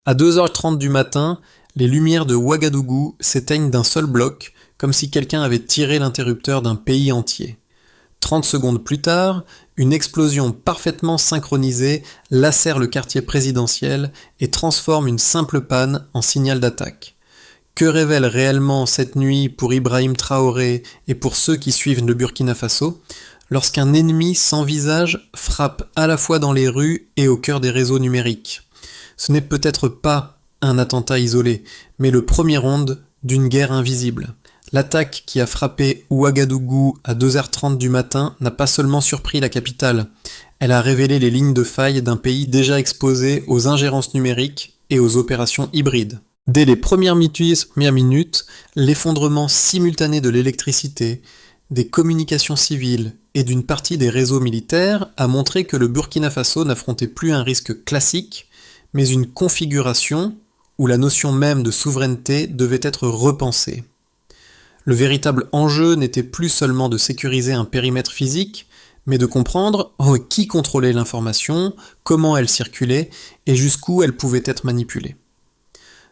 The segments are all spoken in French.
À 2h30 du matin, les lumières de Ouagadougou s'éteignent d'un seul bloc, comme si quelqu'un avait tiré l'interrupteur d'un pays entier. 30 secondes plus tard, une explosion parfaitement synchronisée lacère le quartier présidentiel et transforme une simple panne en signal d'attaque. Que révèle réellement cette nuit pour Ibrahim Traoré et pour ceux qui suivent le Burkina Faso, lorsqu'un ennemi sans visage frappe à la fois dans les rues et au cœur des réseaux numériques? Ce n'est peut-être pas un attentat isolé, mais le premier round d'une guerre invisible. L'attaque qui a frappé Ouagadougou à 2h30 du matin n'a pas seulement surpris la capitale, elle a révélé les lignes de faille d'un pays déjà exposé aux ingérences numériques et aux opérations hybrides. Dès les premières minutes, l'effondrement simultané de l'électricité, des communications civiles et d'une partie des réseaux militaires a montré que le Burkina Faso n'affrontait plus un risque classique, mais une configuration où la notion même de souveraineté devait être repensée. Le véritable enjeu n'était plus seulement de sécuriser un périmètre physique, mais de comprendre qui contrôlait l'information, comment elle circulait et jusqu'où elle pouvait être manipulée.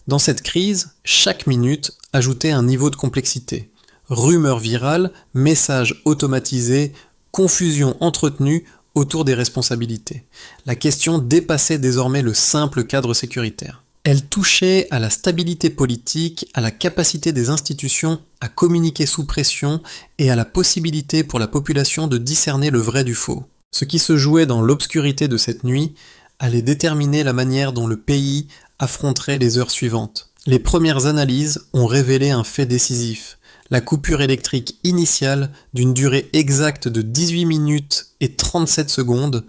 Dans cette crise, chaque minute ajoutait un niveau de complexité. Rumeurs virales, messages automatisés, confusion entretenue autour des responsabilités. La question dépassait désormais le simple cadre sécuritaire. Elle touchait à la stabilité politique, à la capacité des institutions à communiquer sous pression et à la possibilité pour la population de discerner le vrai du faux. Ce qui se jouait dans l'obscurité de cette nuit allait déterminer la manière dont le pays affronterait les heures suivantes. Les premières analyses ont révélé un fait décisif. La coupure électrique initiale, d'une durée exacte de 18 minutes et 37 secondes,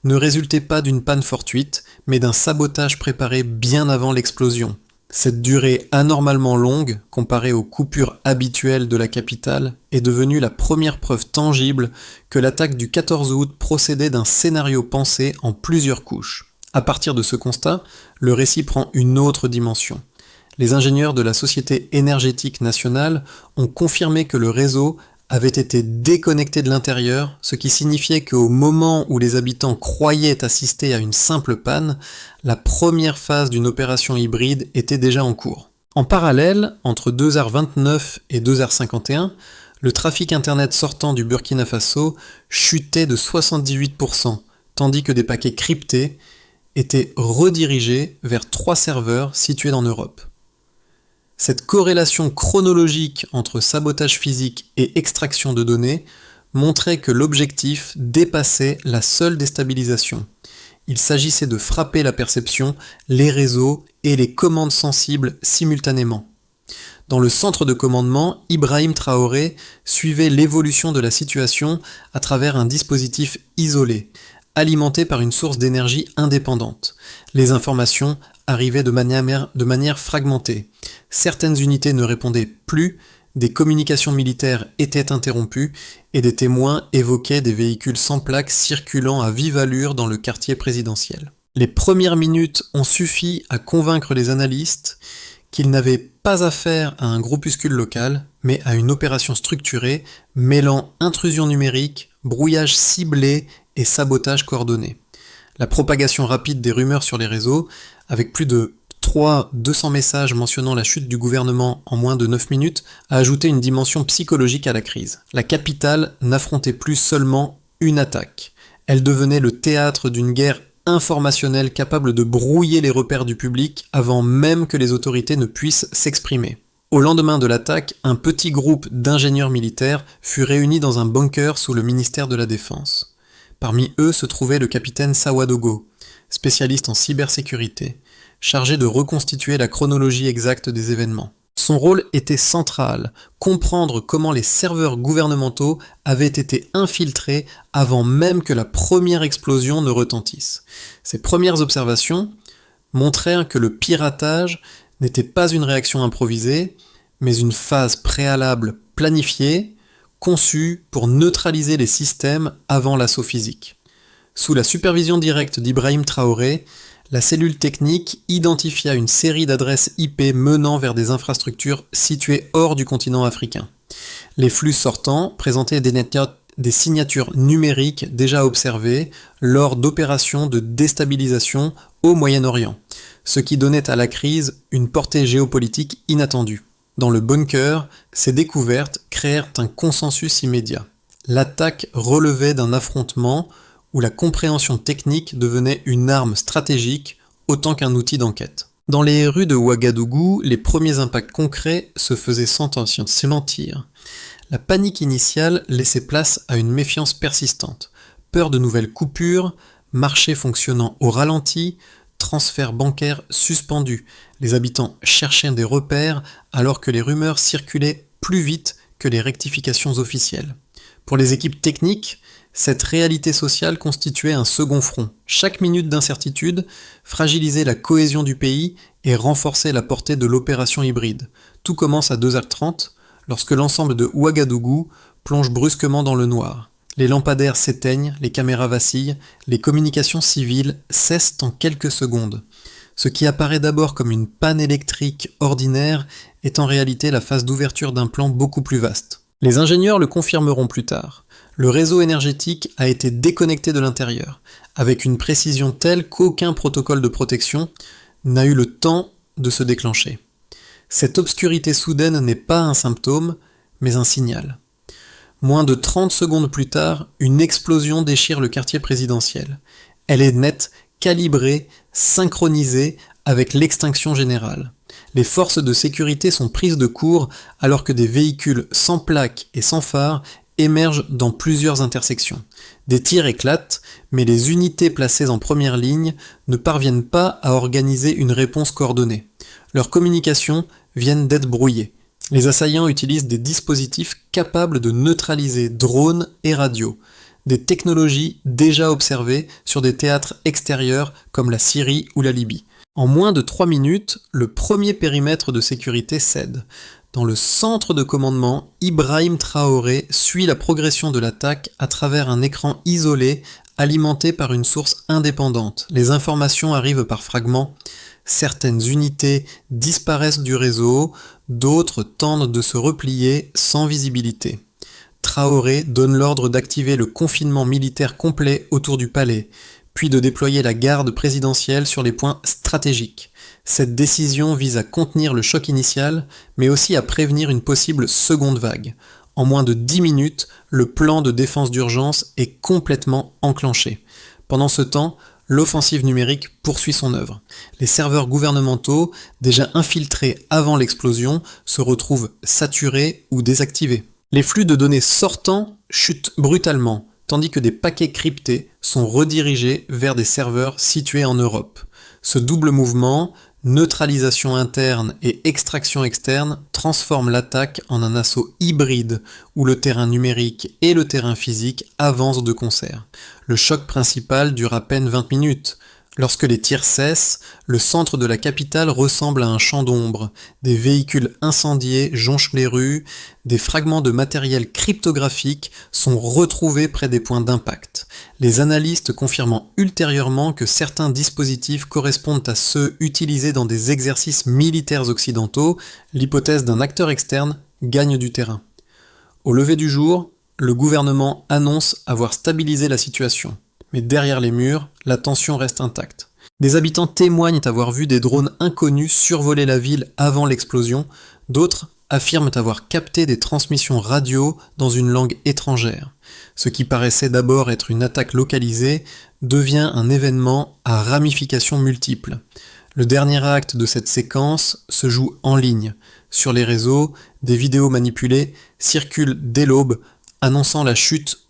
ne résultait pas d'une panne fortuite, mais d'un sabotage préparé bien avant l'explosion. Cette durée anormalement longue, comparée aux coupures habituelles de la capitale, est devenue la première preuve tangible que l'attaque du 14 août procédait d'un scénario pensé en plusieurs couches. À partir de ce constat, le récit prend une autre dimension. Les ingénieurs de la Société énergétique nationale ont confirmé que le réseau avait été déconnecté de l'intérieur, ce qui signifiait qu'au moment où les habitants croyaient assister à une simple panne, la première phase d'une opération hybride était déjà en cours. En parallèle, entre 2h29 et 2h51, le trafic internet sortant du Burkina Faso chutait de 78%, tandis que des paquets cryptés étaient redirigés vers 3 serveurs situés en Europe. Cette corrélation chronologique entre sabotage physique et extraction de données montrait que l'objectif dépassait la seule déstabilisation. Il s'agissait de frapper la perception, les réseaux et les commandes sensibles simultanément. Dans le centre de commandement, Ibrahim Traoré suivait l'évolution de la situation à travers un dispositif isolé, alimenté par une source d'énergie indépendante. Les informations arrivaient de manière fragmentée. Certaines unités ne répondaient plus, des communications militaires étaient interrompues et des témoins évoquaient des véhicules sans plaques circulant à vive allure dans le quartier présidentiel. Les premières minutes ont suffi à convaincre les analystes qu'ils n'avaient pas affaire à un groupuscule local, mais à une opération structurée mêlant intrusion numérique, brouillage ciblé et sabotage coordonné. La propagation rapide des rumeurs sur les réseaux, avec plus de 200 messages mentionnant la chute du gouvernement en moins de 9 minutes, a ajouté une dimension psychologique à la crise. La capitale n'affrontait plus seulement une attaque. Elle devenait le théâtre d'une guerre informationnelle capable de brouiller les repères du public avant même que les autorités ne puissent s'exprimer. Au lendemain de l'attaque, un petit groupe d'ingénieurs militaires fut réuni dans un bunker sous le ministère de la Défense. Parmi eux se trouvait le capitaine Sawadogo, spécialiste en cybersécurité, chargé de reconstituer la chronologie exacte des événements. Son rôle était central, comprendre comment les serveurs gouvernementaux avaient été infiltrés avant même que la première explosion ne retentisse. Ces premières observations montrèrent que le piratage n'était pas une réaction improvisée, mais une phase préalable planifiée, conçue pour neutraliser les systèmes avant l'assaut physique. Sous la supervision directe d'Ibrahim Traoré, la cellule technique identifia une série d'adresses IP menant vers des infrastructures situées hors du continent africain. Les flux sortants présentaient des signatures numériques déjà observées lors d'opérations de déstabilisation au Moyen-Orient, ce qui donnait à la crise une portée géopolitique inattendue. Dans le bunker, ces découvertes créèrent un consensus immédiat. L'attaque relevait d'un affrontement où la compréhension technique devenait une arme stratégique autant qu'un outil d'enquête. Dans les rues de Ouagadougou, les premiers impacts concrets se faisaient sentir. La panique initiale laissait place à une méfiance persistante. Peur de nouvelles coupures, marché fonctionnant au ralenti, transferts bancaires suspendus. Les habitants cherchaient des repères alors que les rumeurs circulaient plus vite que les rectifications officielles. Pour les équipes techniques, cette réalité sociale constituait un second front. Chaque minute d'incertitude fragilisait la cohésion du pays et renforçait la portée de l'opération hybride. Tout commence à 2h30 lorsque l'ensemble de Ouagadougou plonge brusquement dans le noir. Les lampadaires s'éteignent, les caméras vacillent, les communications civiles cessent en quelques secondes. Ce qui apparaît d'abord comme une panne électrique ordinaire est en réalité la phase d'ouverture d'un plan beaucoup plus vaste. Les ingénieurs le confirmeront plus tard. Le réseau énergétique a été déconnecté de l'intérieur, avec une précision telle qu'aucun protocole de protection n'a eu le temps de se déclencher. Cette obscurité soudaine n'est pas un symptôme, mais un signal. Moins de 30 secondes plus tard, une explosion déchire le quartier présidentiel. Elle est nette, calibrée, synchronisée avec l'extinction générale. Les forces de sécurité sont prises de court alors que des véhicules sans plaques et sans phare émergent dans plusieurs intersections. Des tirs éclatent, mais les unités placées en première ligne ne parviennent pas à organiser une réponse coordonnée. Leurs communications viennent d'être brouillées. Les assaillants utilisent des dispositifs capables de neutraliser drones et radios, des technologies déjà observées sur des théâtres extérieurs comme la Syrie ou la Libye. En moins de 3 minutes, le premier périmètre de sécurité cède. Dans le centre de commandement, Ibrahim Traoré suit la progression de l'attaque à travers un écran isolé alimenté par une source indépendante. Les informations arrivent par fragments. Certaines unités disparaissent du réseau, d'autres tentent de se replier sans visibilité. Traoré donne l'ordre d'activer le confinement militaire complet autour du palais, puis de déployer la garde présidentielle sur les points stratégiques. Cette décision vise à contenir le choc initial, mais aussi à prévenir une possible seconde vague. En moins de 10 minutes, le plan de défense d'urgence est complètement enclenché. Pendant ce temps, l'offensive numérique poursuit son œuvre. Les serveurs gouvernementaux, déjà infiltrés avant l'explosion, se retrouvent saturés ou désactivés. Les flux de données sortants chutent brutalement, tandis que des paquets cryptés sont redirigés vers des serveurs situés en Europe. Ce double mouvement, neutralisation interne et extraction externe, transforme l'attaque en un assaut hybride où le terrain numérique et le terrain physique avancent de concert. Le choc principal dure à peine 20 minutes. Lorsque les tirs cessent, le centre de la capitale ressemble à un champ d'ombre. Des véhicules incendiés jonchent les rues, des fragments de matériel cryptographique sont retrouvés près des points d'impact. Les analystes confirmant ultérieurement que certains dispositifs correspondent à ceux utilisés dans des exercices militaires occidentaux, l'hypothèse d'un acteur externe gagne du terrain. Au lever du jour, le gouvernement annonce avoir stabilisé la situation. Mais derrière les murs, la tension reste intacte. Des habitants témoignent avoir vu des drones inconnus survoler la ville avant l'explosion, d'autres affirment avoir capté des transmissions radio dans une langue étrangère. Ce qui paraissait d'abord être une attaque localisée devient un événement à ramifications multiples. Le dernier acte de cette séquence se joue en ligne. Sur les réseaux, des vidéos manipulées circulent dès l'aube, annonçant la chute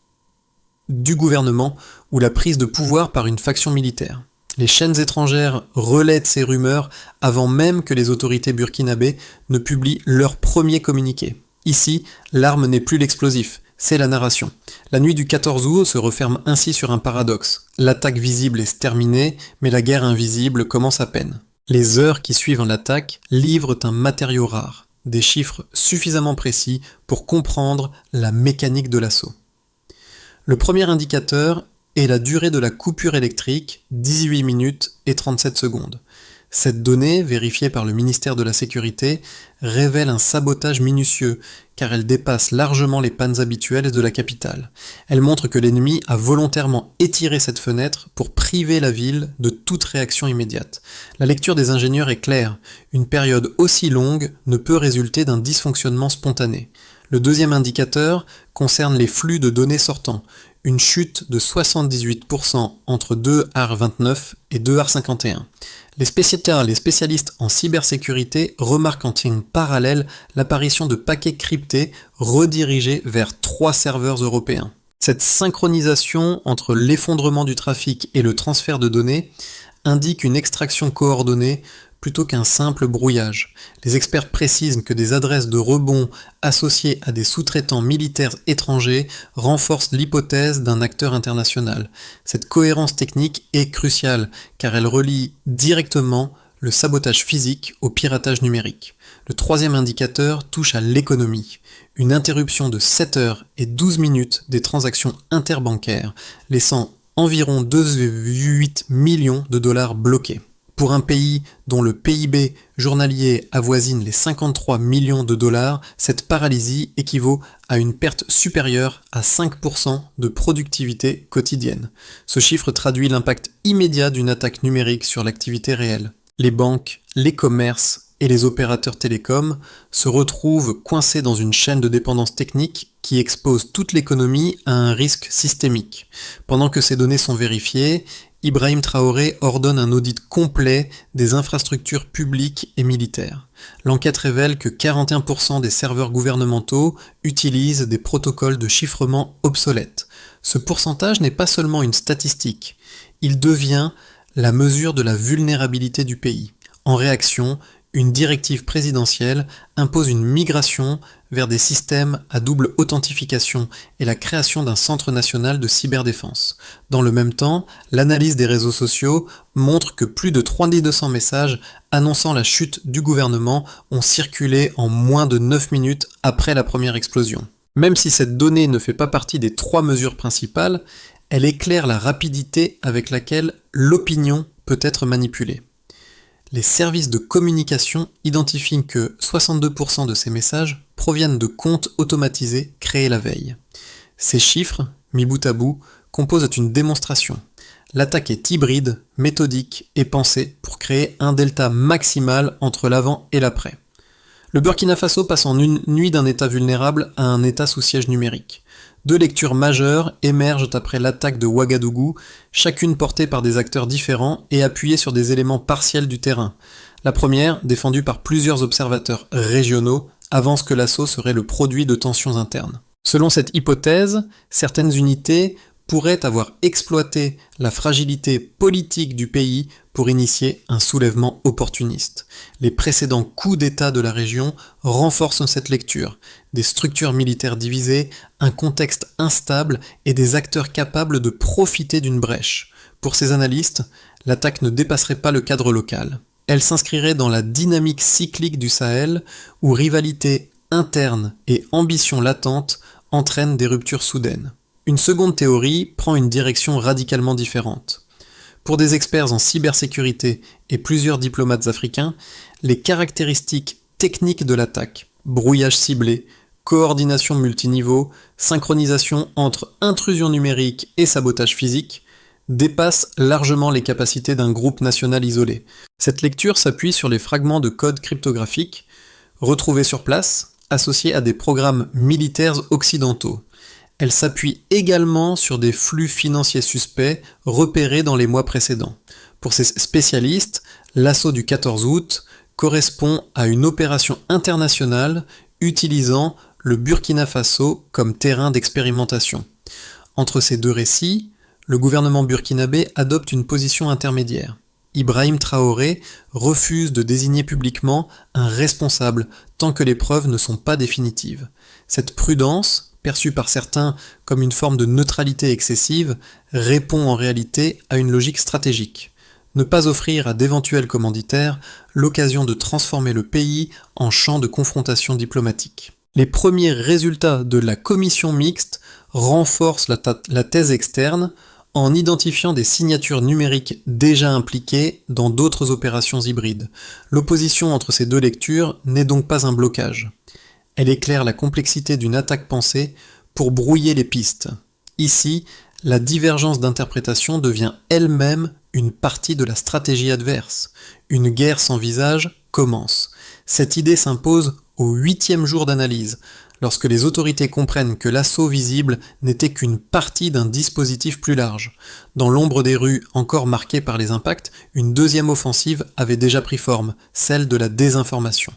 du gouvernement ou la prise de pouvoir par une faction militaire. Les chaînes étrangères relaient ces rumeurs avant même que les autorités burkinabées ne publient leur premier communiqué. Ici, l'arme n'est plus l'explosif, c'est la narration. La nuit du 14 août se referme ainsi sur un paradoxe. L'attaque visible est terminée, mais la guerre invisible commence à peine. Les heures qui suivent l'attaque livrent un matériau rare, des chiffres suffisamment précis pour comprendre la mécanique de l'assaut. Le premier indicateur est la durée de la coupure électrique, 18 minutes et 37 secondes. Cette donnée, vérifiée par le ministère de la Sécurité, révèle un sabotage minutieux, car elle dépasse largement les pannes habituelles de la capitale. Elle montre que l'ennemi a volontairement étiré cette fenêtre pour priver la ville de toute réaction immédiate. La lecture des ingénieurs est claire, une période aussi longue ne peut résulter d'un dysfonctionnement spontané. Le deuxième indicateur concerne les flux de données sortants, une chute de 78% entre 2H29 et 2H51. Les spécialistes en cybersécurité remarquent en parallèle l'apparition de paquets cryptés redirigés vers 3 serveurs européens. Cette synchronisation entre l'effondrement du trafic et le transfert de données indique une extraction coordonnée plutôt qu'un simple brouillage. Les experts précisent que des adresses de rebond associées à des sous-traitants militaires étrangers renforcent l'hypothèse d'un acteur international. Cette cohérence technique est cruciale car elle relie directement le sabotage physique au piratage numérique. Le troisième indicateur touche à l'économie. Une interruption de 7 heures et 12 minutes des transactions interbancaires, laissant environ 2,8 millions de dollars bloqués. Pour un pays dont le PIB journalier avoisine les 53 millions de dollars, cette paralysie équivaut à une perte supérieure à 5% de productivité quotidienne. Ce chiffre traduit l'impact immédiat d'une attaque numérique sur l'activité réelle. Les banques, les commerces et les opérateurs télécoms se retrouvent coincés dans une chaîne de dépendance technique qui expose toute l'économie à un risque systémique. Pendant que ces données sont vérifiées, Ibrahim Traoré ordonne un audit complet des infrastructures publiques et militaires. L'enquête révèle que 41% des serveurs gouvernementaux utilisent des protocoles de chiffrement obsolètes. Ce pourcentage n'est pas seulement une statistique, il devient la mesure de la vulnérabilité du pays. En réaction, une directive présidentielle impose une migration vers des systèmes à double authentification et la création d'un centre national de cyberdéfense. Dans le même temps, l'analyse des réseaux sociaux montre que plus de 3200 messages annonçant la chute du gouvernement ont circulé en moins de 9 minutes après la première explosion. Même si cette donnée ne fait pas partie des 3 mesures principales, elle éclaire la rapidité avec laquelle l'opinion peut être manipulée. Les services de communication identifient que 62% de ces messages proviennent de comptes automatisés créés la veille. Ces chiffres, mis bout à bout, composent une démonstration. L'attaque est hybride, méthodique et pensée pour créer un delta maximal entre l'avant et l'après. Le Burkina Faso passe en une nuit d'un état vulnérable à un état sous siège numérique. 2 lectures majeures émergent après l'attaque de Ouagadougou, chacune portée par des acteurs différents et appuyée sur des éléments partiels du terrain. La première, défendue par plusieurs observateurs régionaux, avance que l'assaut serait le produit de tensions internes. Selon cette hypothèse, certaines unités pourraient avoir exploité la fragilité politique du pays pour initier un soulèvement opportuniste. Les précédents coups d'État de la région renforcent cette lecture. Des structures militaires divisées, un contexte instable et des acteurs capables de profiter d'une brèche. Pour ces analystes, l'attaque ne dépasserait pas le cadre local. Elle s'inscrirait dans la dynamique cyclique du Sahel, où rivalité interne et ambition latente entraînent des ruptures soudaines. Une seconde théorie prend une direction radicalement différente. Pour des experts en cybersécurité et plusieurs diplomates africains, les caractéristiques techniques de l'attaque, brouillage ciblé, coordination multiniveau, synchronisation entre intrusion numérique et sabotage physique, dépassent largement les capacités d'un groupe national isolé. Cette lecture s'appuie sur les fragments de code cryptographique retrouvés sur place, associés à des programmes militaires occidentaux. Elle s'appuie également sur des flux financiers suspects repérés dans les mois précédents. Pour ces spécialistes, l'assaut du 14 août correspond à une opération internationale utilisant le Burkina Faso comme terrain d'expérimentation. Entre ces 2 récits, le gouvernement burkinabé adopte une position intermédiaire. Ibrahim Traoré refuse de désigner publiquement un responsable tant que les preuves ne sont pas définitives. Cette prudence, perçue par certains comme une forme de neutralité excessive, répond en réalité à une logique stratégique. Ne pas offrir à d'éventuels commanditaires l'occasion de transformer le pays en champ de confrontation diplomatique. Les premiers résultats de la commission mixte renforcent la thèse externe. en identifiant des signatures numériques déjà impliquées dans d'autres opérations hybrides. L'opposition entre ces deux lectures n'est donc pas un blocage. Elle éclaire la complexité d'une attaque pensée pour brouiller les pistes. Ici, la divergence d'interprétation devient elle-même une partie de la stratégie adverse. Une guerre sans visage commence. Cette idée s'impose au 8e jour d'analyse, lorsque les autorités comprennent que l'assaut visible n'était qu'une partie d'un dispositif plus large. Dans l'ombre des rues encore marquées par les impacts, une deuxième offensive avait déjà pris forme, celle de la désinformation.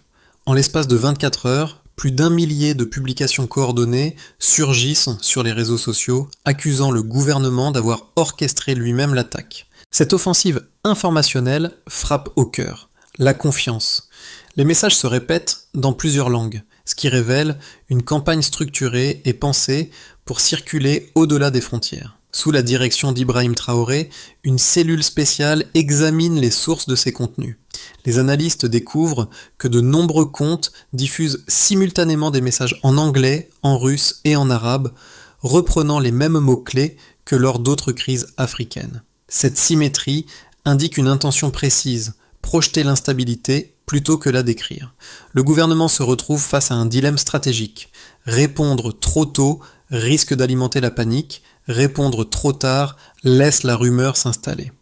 En l'espace de 24 heures, plus d'1 millier de publications coordonnées surgissent sur les réseaux sociaux, accusant le gouvernement d'avoir orchestré lui-même l'attaque. Cette offensive informationnelle frappe au cœur. La confiance. Les messages se répètent dans plusieurs langues, ce qui révèle une campagne structurée et pensée pour circuler au-delà des frontières. Sous la direction d'Ibrahim Traoré, une cellule spéciale examine les sources de ces contenus. Les analystes découvrent que de nombreux comptes diffusent simultanément des messages en anglais, en russe et en arabe, reprenant les mêmes mots-clés que lors d'autres crises africaines. Cette symétrie indique une intention précise, projeter l'instabilité plutôt que la décrire. Le gouvernement se retrouve face à un dilemme stratégique. Répondre trop tôt risque d'alimenter la panique, répondre trop tard laisse la rumeur s'installer.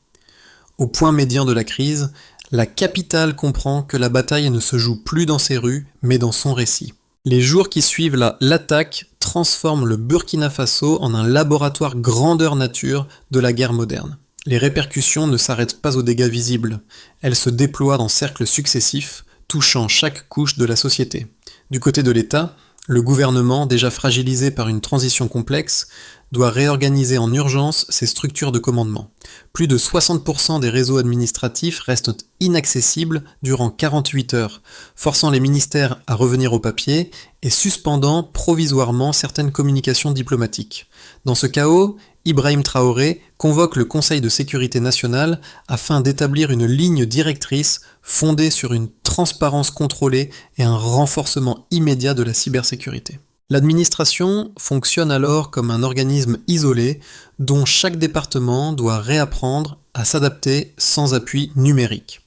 Au point médian de la crise, la capitale comprend que la bataille ne se joue plus dans ses rues, mais dans son récit. Les jours qui suivent l'attaque transforment le Burkina Faso en un laboratoire grandeur nature de la guerre moderne. Les répercussions ne s'arrêtent pas aux dégâts visibles, elles se déploient dans cercles successifs, touchant chaque couche de la société. Du côté de l'État, le gouvernement, déjà fragilisé par une transition complexe, doit réorganiser en urgence ses structures de commandement. Plus de 60% des réseaux administratifs restent inaccessibles durant 48 heures, forçant les ministères à revenir au papier et suspendant provisoirement certaines communications diplomatiques. Dans ce chaos, Ibrahim Traoré convoque le Conseil de sécurité nationale afin d'établir une ligne directrice fondée sur une transparence contrôlée et un renforcement immédiat de la cybersécurité. L'administration fonctionne alors comme un organisme isolé dont chaque département doit réapprendre à s'adapter sans appui numérique.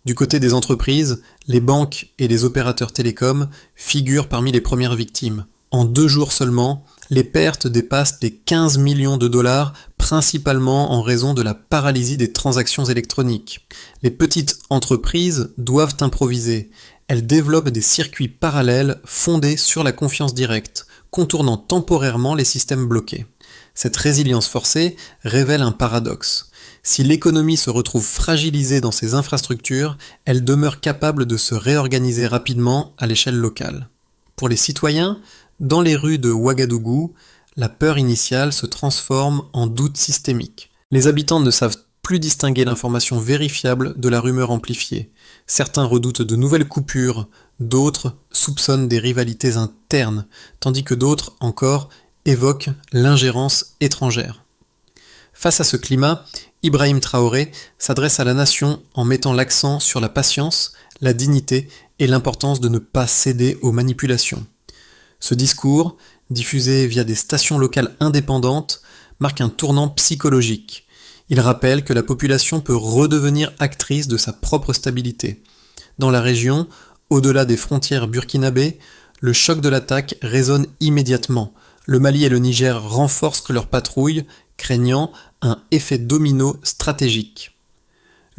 Du côté des entreprises, les banques et les opérateurs télécoms figurent parmi les premières victimes. En 2 jours seulement, les pertes dépassent les 15 millions de dollars, principalement en raison de la paralysie des transactions électroniques. Les petites entreprises doivent improviser. Elles développent des circuits parallèles fondés sur la confiance directe, contournant temporairement les systèmes bloqués. Cette résilience forcée révèle un paradoxe. Si l'économie se retrouve fragilisée dans ses infrastructures, elle demeure capable de se réorganiser rapidement à l'échelle locale. Pour les citoyens, dans les rues de Ouagadougou, la peur initiale se transforme en doute systémique. Les habitants ne savent plus distinguer l'information vérifiable de la rumeur amplifiée. Certains redoutent de nouvelles coupures, d'autres soupçonnent des rivalités internes, tandis que d'autres, encore, évoquent l'ingérence étrangère. Face à ce climat, Ibrahim Traoré s'adresse à la nation en mettant l'accent sur la patience, la dignité et l'importance de ne pas céder aux manipulations. Ce discours, diffusé via des stations locales indépendantes, marque un tournant psychologique. Il rappelle que la population peut redevenir actrice de sa propre stabilité. Dans la région, au-delà des frontières burkinabées, le choc de l'attaque résonne immédiatement. Le Mali et le Niger renforcent leurs patrouilles, craignant un effet domino stratégique.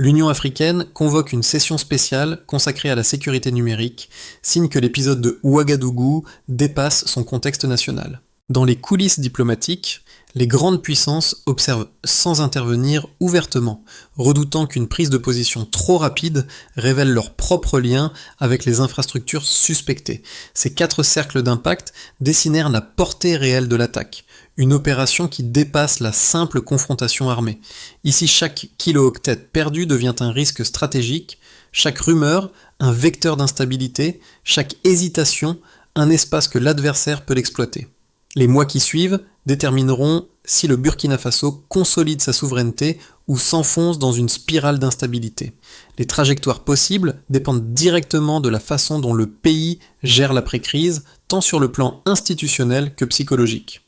L'Union africaine convoque une session spéciale consacrée à la sécurité numérique, signe que l'épisode de Ouagadougou dépasse son contexte national. Dans les coulisses diplomatiques, les grandes puissances observent sans intervenir ouvertement, redoutant qu'une prise de position trop rapide révèle leurs propres liens avec les infrastructures suspectées. Ces 4 cercles d'impact dessinèrent la portée réelle de l'attaque, une opération qui dépasse la simple confrontation armée. Ici, chaque kilo-octet perdu devient un risque stratégique, chaque rumeur un vecteur d'instabilité, chaque hésitation un espace que l'adversaire peut l'exploiter. Les mois qui suivent détermineront si le Burkina Faso consolide sa souveraineté ou s'enfonce dans une spirale d'instabilité. Les trajectoires possibles dépendent directement de la façon dont le pays gère l'après-crise, tant sur le plan institutionnel que psychologique.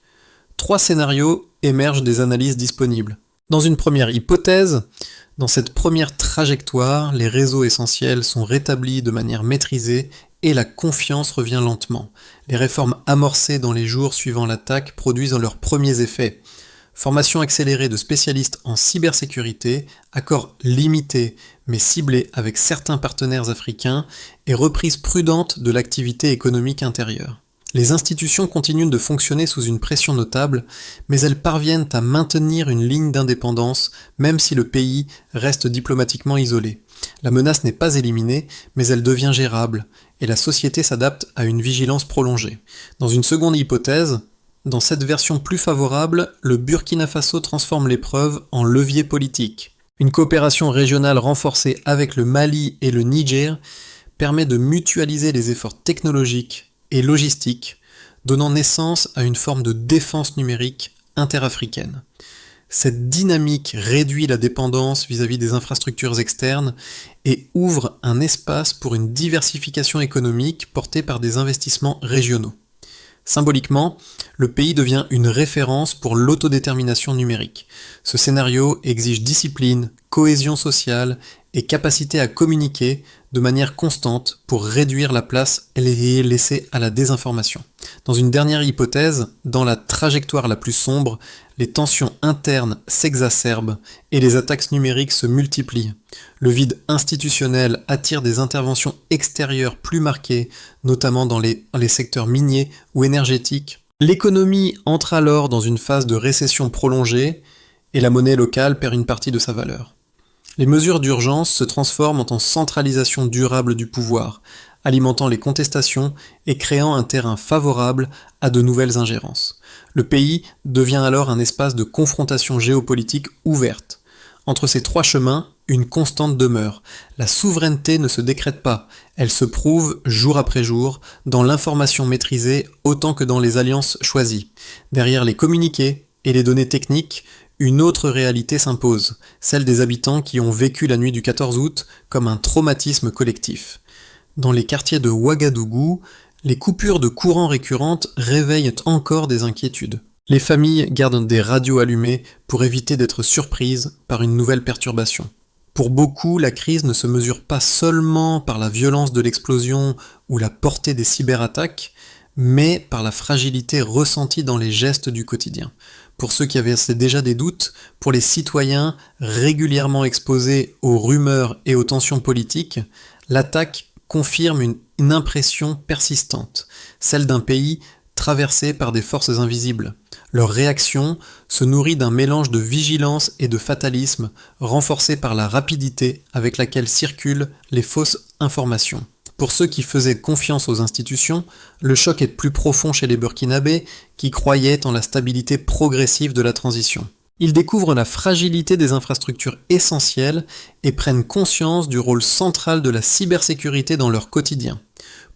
3 scénarios émergent des analyses disponibles. Dans une première hypothèse, dans cette première trajectoire, les réseaux essentiels sont rétablis de manière maîtrisée et la confiance revient lentement. Les réformes amorcées dans les jours suivant l'attaque produisent leurs premiers effets. Formation accélérée de spécialistes en cybersécurité, accords limités mais ciblés avec certains partenaires africains et reprise prudente de l'activité économique intérieure. Les institutions continuent de fonctionner sous une pression notable, mais elles parviennent à maintenir une ligne d'indépendance même si le pays reste diplomatiquement isolé. La menace n'est pas éliminée, mais elle devient gérable, et la société s'adapte à une vigilance prolongée. Dans une seconde hypothèse, dans cette version plus favorable, le Burkina Faso transforme l'épreuve en levier politique. Une coopération régionale renforcée avec le Mali et le Niger permet de mutualiser les efforts technologiques et logistiques, donnant naissance à une forme de défense numérique interafricaine. Cette dynamique réduit la dépendance vis-à-vis des infrastructures externes et ouvre un espace pour une diversification économique portée par des investissements régionaux. Symboliquement, le pays devient une référence pour l'autodétermination numérique. Ce scénario exige discipline, cohésion sociale et capacité à communiquer de manière constante pour réduire la place laissée à la désinformation. Dans une dernière hypothèse, dans la trajectoire la plus sombre, les tensions internes s'exacerbent et les attaques numériques se multiplient. Le vide institutionnel attire des interventions extérieures plus marquées, notamment dans les secteurs miniers ou énergétiques. L'économie entre alors dans une phase de récession prolongée et la monnaie locale perd une partie de sa valeur. Les mesures d'urgence se transforment en centralisation durable du pouvoir, alimentant les contestations et créant un terrain favorable à de nouvelles ingérences. Le pays devient alors un espace de confrontation géopolitique ouverte. Entre ces trois chemins, une constante demeure. La souveraineté ne se décrète pas, elle se prouve jour après jour, dans l'information maîtrisée autant que dans les alliances choisies. Derrière les communiqués et les données techniques, une autre réalité s'impose, celle des habitants qui ont vécu la nuit du 14 août comme un traumatisme collectif. Dans les quartiers de Ouagadougou, les coupures de courant récurrentes réveillent encore des inquiétudes. Les familles gardent des radios allumées pour éviter d'être surprises par une nouvelle perturbation. Pour beaucoup, la crise ne se mesure pas seulement par la violence de l'explosion ou la portée des cyberattaques, mais par la fragilité ressentie dans les gestes du quotidien. Pour ceux qui avaient déjà des doutes, pour les citoyens régulièrement exposés aux rumeurs et aux tensions politiques, l'attaque confirme une impression persistante, celle d'un pays traversé par des forces invisibles. Leur réaction se nourrit d'un mélange de vigilance et de fatalisme, renforcé par la rapidité avec laquelle circulent les fausses informations. Pour ceux qui faisaient confiance aux institutions, le choc est plus profond chez les Burkinabés qui croyaient en la stabilité progressive de la transition. Ils découvrent la fragilité des infrastructures essentielles et prennent conscience du rôle central de la cybersécurité dans leur quotidien.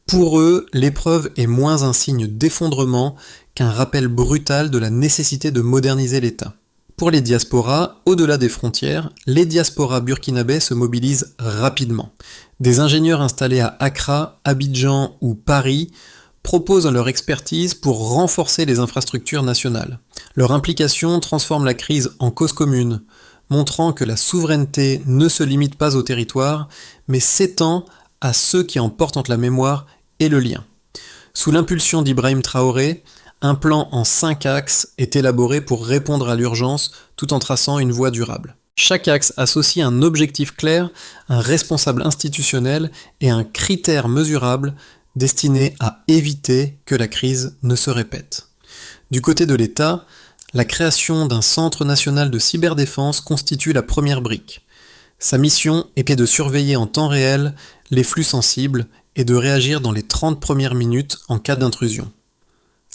Pour eux, l'épreuve est moins un signe d'effondrement qu'un rappel brutal de la nécessité de moderniser l'État. Pour les diasporas, au-delà des frontières, les diasporas burkinabais se mobilisent rapidement. Des ingénieurs installés à Accra, Abidjan ou Paris proposent leur expertise pour renforcer les infrastructures nationales. Leur implication transforme la crise en cause commune, montrant que la souveraineté ne se limite pas au territoire, mais s'étend à ceux qui en portent la mémoire et le lien. Sous l'impulsion d'Ibrahim Traoré, un plan en 5 axes est élaboré pour répondre à l'urgence tout en traçant une voie durable. Chaque axe associe un objectif clair, un responsable institutionnel et un critère mesurable destiné à éviter que la crise ne se répète. Du côté de l'État, la création d'un centre national de cyberdéfense constitue la première brique. Sa mission était de surveiller en temps réel les flux sensibles et de réagir dans les 30 premières minutes en cas d'intrusion.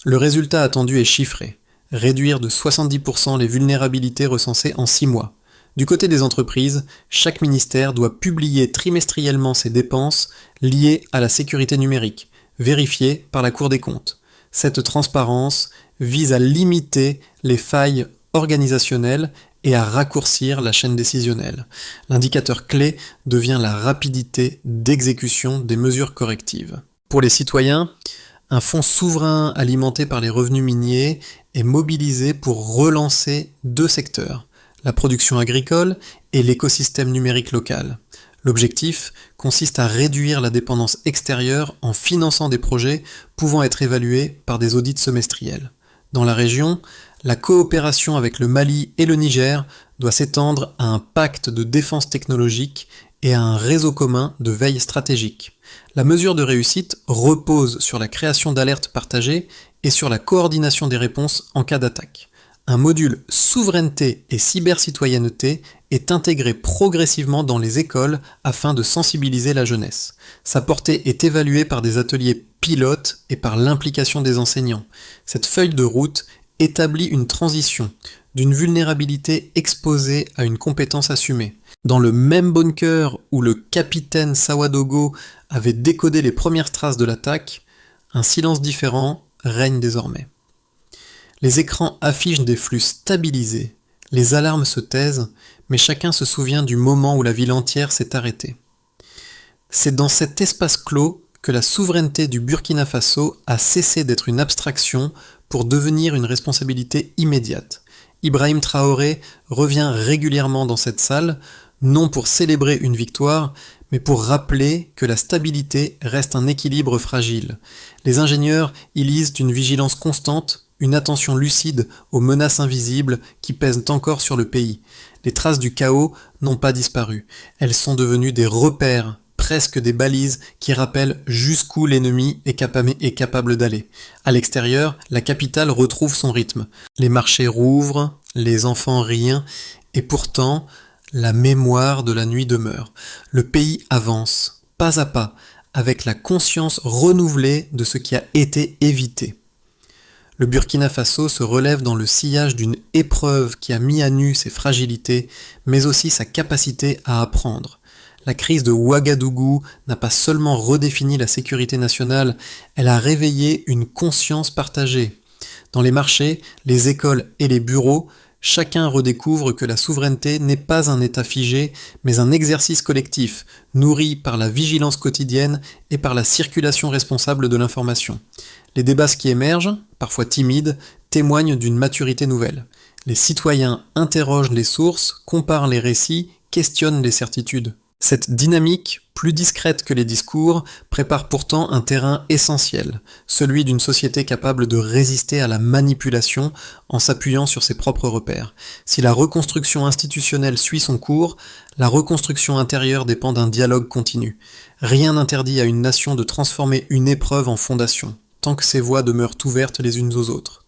Le résultat attendu est chiffré, réduire de 70% les vulnérabilités recensées en 6 mois. Du côté des entreprises, chaque ministère doit publier trimestriellement ses dépenses liées à la sécurité numérique, vérifiées par la Cour des comptes. Cette transparence vise à limiter les failles organisationnelles et à raccourcir la chaîne décisionnelle. L'indicateur clé devient la rapidité d'exécution des mesures correctives. Pour les citoyens, Un fonds souverain alimenté par les revenus miniers est mobilisé pour relancer deux secteurs, la production agricole et l'écosystème numérique local. L'objectif consiste à réduire la dépendance extérieure en finançant des projets pouvant être évalués par des audits semestriels. Dans la région, la coopération avec le Mali et le Niger doit s'étendre à un pacte de défense technologique et à un réseau commun de veille stratégique. La mesure de réussite repose sur la création d'alertes partagées et sur la coordination des réponses en cas d'attaque. Un module souveraineté et cybercitoyenneté est intégré progressivement dans les écoles afin de sensibiliser la jeunesse. Sa portée est évaluée par des ateliers pilotes et par l'implication des enseignants. Cette feuille de route établit une transition d'une vulnérabilité exposée à une compétence assumée. Dans le même bunker où le capitaine Sawadogo avait décodé les premières traces de l'attaque, un silence différent règne désormais. Les écrans affichent des flux stabilisés, les alarmes se taisent, mais chacun se souvient du moment où la ville entière s'est arrêtée. C'est dans cet espace clos que la souveraineté du Burkina Faso a cessé d'être une abstraction pour devenir une responsabilité immédiate. Ibrahim Traoré revient régulièrement dans cette salle, non pour célébrer une victoire, mais pour rappeler que la stabilité reste un équilibre fragile. Les ingénieurs y lisent une vigilance constante, une attention lucide aux menaces invisibles qui pèsent encore sur le pays. Les traces du chaos n'ont pas disparu. Elles sont devenues des repères, presque des balises qui rappellent jusqu'où l'ennemi est capable d'aller. À l'extérieur, la capitale retrouve son rythme. Les marchés rouvrent, les enfants rient, et pourtant, la mémoire de la nuit demeure. Le pays avance, pas à pas, avec la conscience renouvelée de ce qui a été évité. Le Burkina Faso se relève dans le sillage d'une épreuve qui a mis à nu ses fragilités, mais aussi sa capacité à apprendre. La crise de Ouagadougou n'a pas seulement redéfini la sécurité nationale, elle a réveillé une conscience partagée. Dans les marchés, les écoles et les bureaux, chacun redécouvre que la souveraineté n'est pas un état figé, mais un exercice collectif, nourri par la vigilance quotidienne et par la circulation responsable de l'information. Les débats qui émergent, parfois timides, témoignent d'une maturité nouvelle. Les citoyens interrogent les sources, comparent les récits, questionnent les certitudes. Cette dynamique, plus discrète que les discours, prépare pourtant un terrain essentiel, celui d'une société capable de résister à la manipulation en s'appuyant sur ses propres repères. Si la reconstruction institutionnelle suit son cours, la reconstruction intérieure dépend d'un dialogue continu. Rien n'interdit à une nation de transformer une épreuve en fondation, tant que ces voies demeurent ouvertes les unes aux autres.